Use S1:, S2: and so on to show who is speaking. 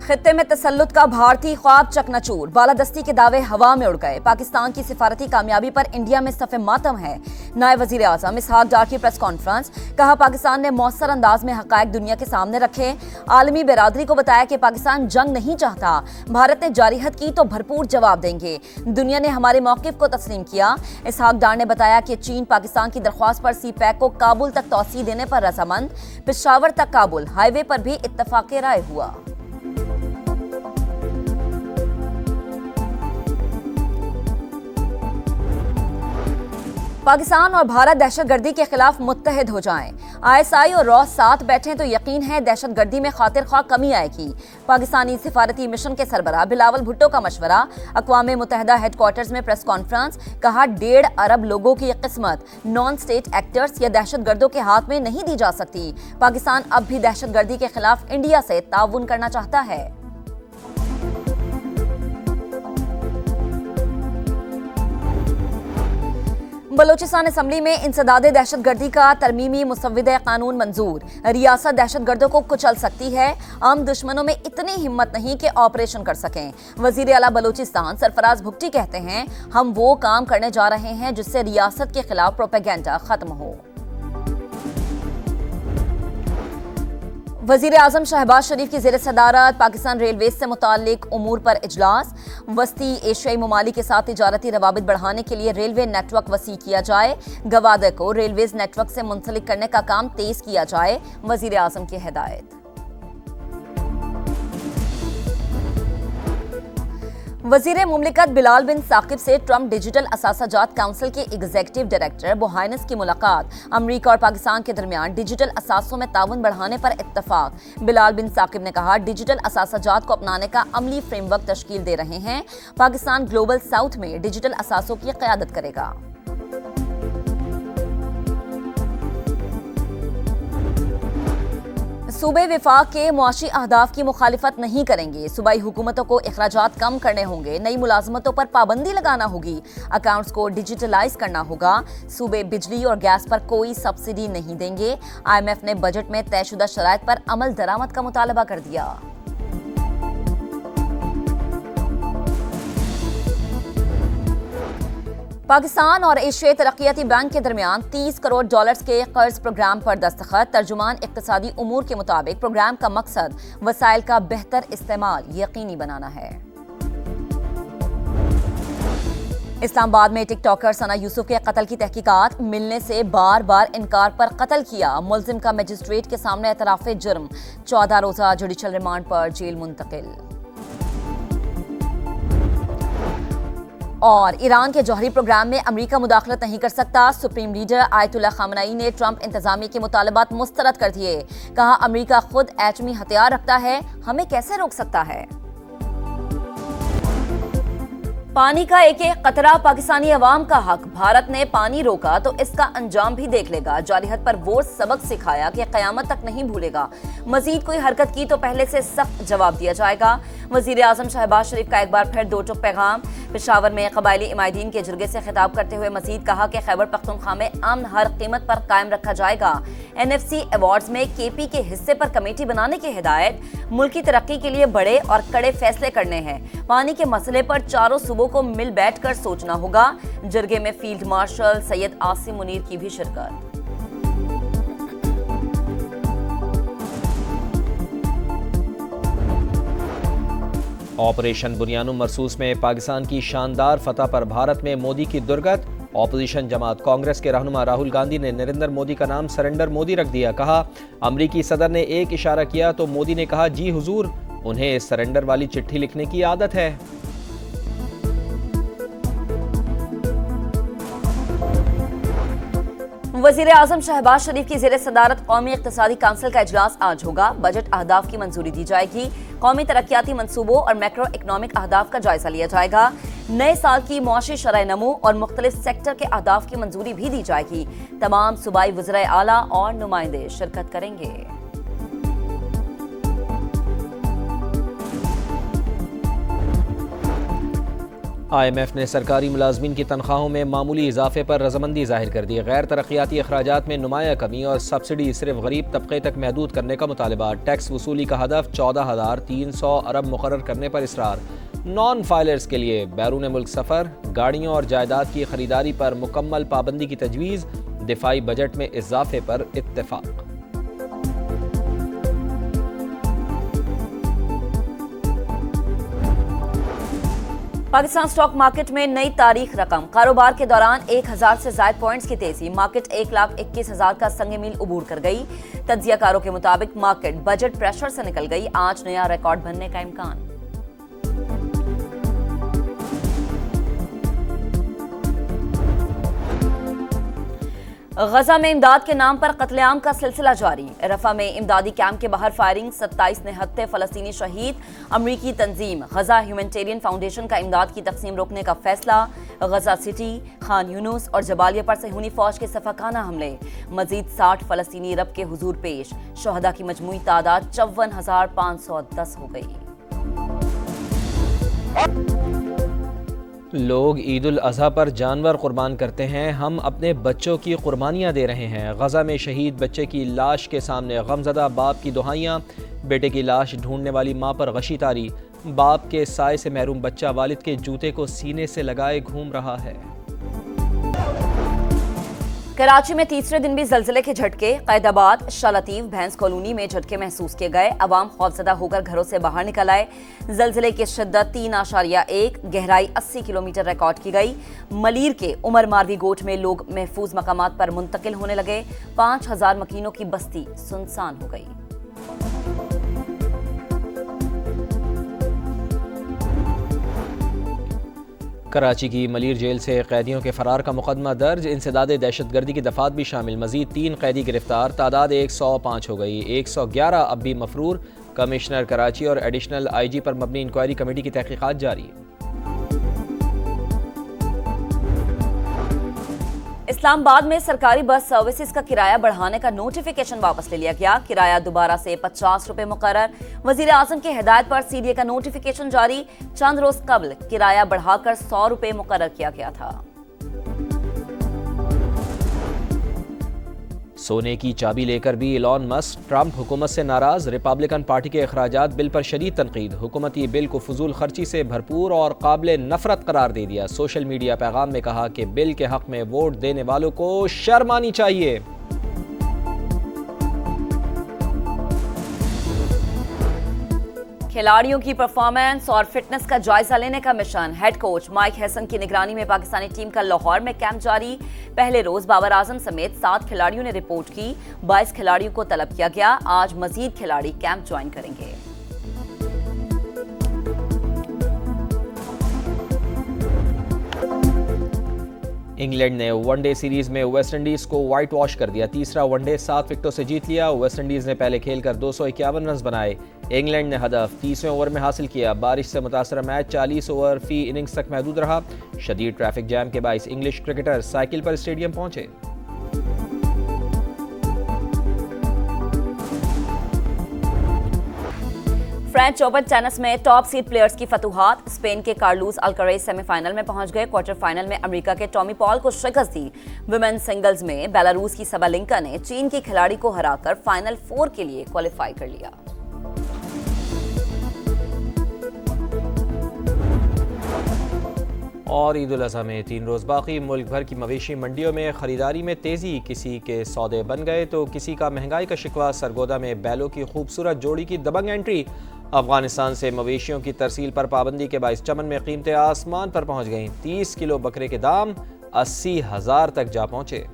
S1: खित्ते में तसल्लुत का भारतीय ख्वाब चकनाचूर, बालादस्ती के दावे हवा में उड़ गए। पाकिस्तान की सिफारती कामयाबी पर इंडिया में सफ़े मातम है। नायब वजीर आज़म इसहाक डार की प्रेस कॉन्फ्रेंस, कहा पाकिस्तान ने मौसर अंदाज में हकायक दुनिया के सामने रखे। आलमी बिरादरी को बताया कि पाकिस्तान जंग नहीं चाहता, भारत ने जारिहत की तो भरपूर जवाब देंगे। दुनिया ने हमारे मौक़िफ़ को तस्लीम किया। इसहाक डार ने बताया कि चीन पाकिस्तान की दरख्वास्त पर सी पैक को काबुल तक तौसी देने पर रजामंद। पेशावर तक काबुल हाईवे पर भी इत्तफाक राय हुआ। पाकिस्तान और भारत दहशतगर्दी के खिलाफ मुत्तहिद हो जाएं। ISI और रॉ साथ बैठें तो यकीन है दहशतगर्दी में खातिर ख्वाह कमी आएगी। पाकिस्तानी सिफारती मिशन के सरबराह बिलावल भुट्टो का मशवरा। अक़वाम मुत्तहिदा हेडक्वार्टर्स में प्रेस कॉन्फ्रेंस, कहा 1.5 अरब लोगों की किस्मत नॉन स्टेट एक्टर्स या दहशतगर्दों के हाथ में नहीं दी जा सकती। पाकिस्तान अब भी दहशतगर्दी के खिलाफ इंडिया से ताउन करना चाहता है। बलोचिस्तान असम्बली में इंसदादे दहशतगर्दी का तरमीमी मुसव्विदा कानून मंजूर। रियासत दहशतगर्दों को कुचल सकती है, आम दुश्मनों में इतनी हिम्मत नहीं कि ऑपरेशन कर सकें। वजीर आला बलोचिस्तान सरफराज भुट्टी कहते हैं, हम वो काम करने जा रहे हैं जिससे रियासत के खिलाफ प्रोपेगेंडा खत्म हो। वजीर आजम शहबाज शरीफ की ज़ेर सदारत पाकिस्तान रेलवे से मुताल्लिक उमूर पर इजलास। वस्ती एशियाई ममालिक के साथ तिजारती रवाबित बढ़ाने के लिए रेलवे नेटवर्क वसी किया जाए। गवादे को रेलवेज नेटवर्क से मुंसलिक करने का काम तेज किया जाए, वजीर आजम की हिदायत। वजीर मुमलिकत बिलाल बिन साकिब से ट्रंप डिजिटल असासाजात काउंसिल के एग्जीक्यूटिव डायरेक्टर बुहाइनस की मुलाकात। अमरीका और पाकिस्तान के दरमियान डिजिटल असासों में ताउन बढ़ाने पर इत्तफाक। बिलाल बिन साकिब ने कहा, डिजिटल असासाजात को अपनाने का अमली फ्रेमवर्क तश्कील दे रहे हैं। पाकिस्तान ग्लोबल साउथ में डिजिटल असासों की क़यादत करेगा। सूबे विफाक के मुआशी अहदाफ की मुखालिफत नहीं करेंगे। सूबाई हुकूमतों को अखराजात कम करने होंगे, नई मुलाजमतों पर पाबंदी लगाना होगी, अकाउंट्स को डिजिटलाइज करना होगा। सूबे बिजली और गैस पर कोई सब्सिडी नहीं देंगे। IMF ने बजट में तयशुदा शराइत पर अमल दरामद का मुतालबा कर दिया। पाकिस्तान और एशियाई तरक्याती बैंक के दरमियान $30 करोड़ के कर्ज प्रोग्राम पर दस्तखत। तर्जुमान इक्तसादी उमूर के मुताबिक प्रोग्राम का मकसद वसाइल का बेहतर इस्तेमाल यकीनी बनाना है। इस्लामाबाद में टिकटॉकर सना यूसुफ के कत्ल की तहकीकात, मिलने से बार बार इनकार पर कत्ल किया। मुल्जिम का मजिस्ट्रेट के सामने एतराफ़े जुर्म, 14 रोज़ा जुडिशल रिमांड पर जेल मुंतकिल। और ईरान के जौहरी प्रोग्राम में अमेरिका मुदाखलत नहीं कर सकता। सुप्रीम लीडर आयतुल्लाह खामनई ने ट्रंप इंतजामिया के मुतालबात मुस्तरद कर दिए। कहा, अमेरिका खुद एटमी हथियार रखता है, हमें कैसे रोक सकता है। पानी का एक एक कतरा पाकिस्तानी अवाम का हक। भारत ने पानी रोका तो इसका अंजाम भी देख लेगा। जारिहत पर वो सबक सिखाया कि क़यामत तक नहीं भूलेगा। मजीद कोई हरकत की तो पहले से सख्त जवाब दिया जाएगा। वजीर आजम शहबाज शरीफ का एक बार फिर दो टुक पैगाम। पेशावर में कबायली इमादीन के जुर्गे से खिताब करते हुए मजीद कहा कि खैबर पख्तूनख्वा में अमन हर कीमत पर कायम रखा जाएगा। NFC अवार्ड्स में KP के हिस्से पर कमेटी बनाने की हिदायत। मुल्क की तरक्की के लिए बड़े और कड़े फैसले करने हैं। पानी के मसले पर चारों सूबों को मिल बैठकर सोचना होगा। जरगे में फील्ड मार्शल सैयद आसिम मुनीर की भी शिरकत।
S2: ऑपरेशन बुनियानुम मरसूस में पाकिस्तान की शानदार फतह पर भारत में मोदी की दुर्गत। ऑपोजिशन जमात कांग्रेस के रहनुमा राहुल गांधी ने नरेंद्र मोदी का नाम सरेंडर मोदी रख दिया। कहा, अमरीकी सदर ने एक इशारा किया तो मोदी ने कहा, जी हुजूर, उन्हें सरेंडर वाली चिट्ठी लिखने की आदत है।
S1: वजीर आजम शहबाज शरीफ की ज़ेर सदारत कौमी इक़्तिसादी काउंसिल का इजलास आज होगा। बजट अहदाफ की मंजूरी दी जाएगी। कौमी तरक्याती मंसूबों और मैक्रो इकनॉमिक अहदाफ का जायजा लिया जाएगा। नए साल की मुआशी शरह नमू और मुख्तलिफ सेक्टर के अहदाफ की मंजूरी भी दी जाएगी। तमाम सूबाई वज़राए आला और नुमाइंदे शिरकत करेंगे।
S2: IMF ने सरकारी मुलाजमीन की तनख्वाहों में मामूली इजाफे पर रजामंदी जाहिर कर दी। गैर तरक्याती अखराजात में नुमाया कमी और सब्सिडी सिर्फ गरीब तबके तक महदूद करने का मुतालबा। टैक्स वसूली का हदफ 14,300 अरब मुकर्रर करने पर इसरार। नॉन फाइलर्स के लिए बैरून मुल्क सफ़र, गाड़ियों और जायदाद की खरीदारी पर मुकम्मल पाबंदी की तजवीज़। दिफाई बजट में इजाफे पर इत्तेफाक।
S1: पाकिस्तान स्टॉक मार्केट में नई तारीख रकम। कारोबार के दौरान 1000 से ज्यादा पॉइंट्स की तेजी। मार्केट 1,21,000 का संग मील उबूर कर गई। तज्जियाकारों के मुताबिक मार्केट बजट प्रेशर से निकल गई। आज नया रिकॉर्ड बनने का इम्कान। गजा में इमदाद के नाम पर कत्लेआम का सिलसिला जारी। रफा में इमदादी कैंप के बाहर फायरिंग, 27 निहत्ते फलस्तीनी शहीद। अमरीकी तंजीम गजा ह्यूमैनिटेरियन फाउंडेशन का इमदाद की तकसीम रोकने का फैसला। गजा सिटी, खान यूनुस और जबालिया पर सहूनी फौज के सफाकाना हमले। मजीद 60 फलस्तीनी रब के हुजूर पेश। शहदा की मजमूई तादाद 54,510 हो गई।
S2: लोग ईद उल अज़हा पर जानवर कुर्बान करते हैं, हम अपने बच्चों की कुर्बानियाँ दे रहे हैं। गजा में शहीद बच्चे की लाश के सामने गमज़दा बाप की दुहाइयाँ। बेटे की लाश ढूंढने वाली माँ पर गशी तारी। बाप के साए से महरूम बच्चा वालिद के जूते को सीने से लगाए घूम रहा है।
S1: कराची में तीसरे दिन भी जलजिले के झटके। कैदाबाद, शालातीफ, भैंस कॉलोनी में झटके महसूस किए गए। अवाम खौफजदा होकर घरों से बाहर निकल आए। जलजिले की शिद्दत 3.1, गहराई 80 किलोमीटर रिकॉर्ड की गई। मलीर के उमर मारवी गोट में लोग महफूज मकामात पर मुंतकिल होने लगे। 5,000 मकीनों की बस्ती सुनसान हो गई।
S2: कराची की मलीर जेल से कैदियों के फरार का मुकदमा दर्ज। इंसदादे दहशतगर्दी की दफात भी शामिल। मजीद 3 कैदी गिरफ्तार। तादाद 105 हो गई। 111 अब भी मफरूर। कमिश्नर कराची और एडिशनल IG पर मबनी इंक्वायरी कमेटी की तहकीकात जारी।
S1: इस्लामाबाद में सरकारी बस सर्विसेज का किराया बढ़ाने का नोटिफिकेशन वापस ले लिया गया। किराया दोबारा से 50 रुपए मुकर्रर। वजीर आजम की हिदायत पर CDA का नोटिफिकेशन जारी। चंद रोज कबल किराया बढ़ाकर 100 रुपए मुकर्रर किया गया था।
S2: सोने की चाबी लेकर भी इलॉन मस्क। ट्रंप हुकूमत से नाराज। रिपब्लिकन पार्टी के अखराजात बिल पर शदीद तनकीद। हुकूमती बिल को फजूल खर्ची से भरपूर और काबिल नफरत करार दे दिया। सोशल मीडिया पैगाम में कहा कि बिल के हक में वोट देने वालों को शर्म आनी चाहिए।
S1: खिलाड़ियों की परफॉर्मेंस और फिटनेस का जायजा लेने का mission. Head coach mic Hesson की निगरानी में पाकिस्तानी टीम का लाहौर में कैंप जारी। पहले रोज बाबर आजम समेत 7 खिलाड़ियों ने रिपोर्ट की। 22 खिलाड़ियों को तलब किया गया। आज मजीद खिलाड़ी कैंप ज्वाइन करेंगे।
S2: इंग्लैंड ने वनडे सीरीज में वेस्टइंडीज को व्हाइट वॉश कर दिया। तीसरा वनडे 7 विकेटों से जीत लिया। वेस्टइंडीज ने पहले खेलकर 251 रन बनाए। इंग्लैंड ने हदफ 30वें ओवर में हासिल किया। बारिश से मुतासर मैच 40 ओवर फी इनिंग्स तक महदूद रहा। शदीद ट्रैफिक जैम के बाइस इंग्लिश क्रिकेटर साइकिल पर स्टेडियम पहुंचे।
S1: फ्रेंच ओपन टेनिस में टॉप सीड प्लेयर्स की फतूहात। स्पेन के कार्लोस अल्कारेज सेमीफाइनल में पहुंच गए। क्वार्टर फाइनल में अमेरिका के टॉमी पॉल को शिकस्त दी। वुमेन सिंगल्स में बेलारूस की सबालेंका ने चीन की खिलाड़ी को हराकर फाइनल 4 के लिए क्वालिफाई कर लिया।
S2: और ईद उल अज़हा में 3 रोज़ बाकी। मुल्क भर की मवेशी मंडियों में खरीदारी में तेज़ी। किसी के सौदे बन गए तो किसी का महंगाई का शिकवा। सरगोदा में बैलों की खूबसूरत जोड़ी की दबंग एंट्री। अफगानिस्तान से मवेशियों की तरसील पर पाबंदी के बाइस चमन में कीमतें आसमान पर पहुंच गईं। 30 किलो बकरे के दाम 80,000 तक जा पहुंचे।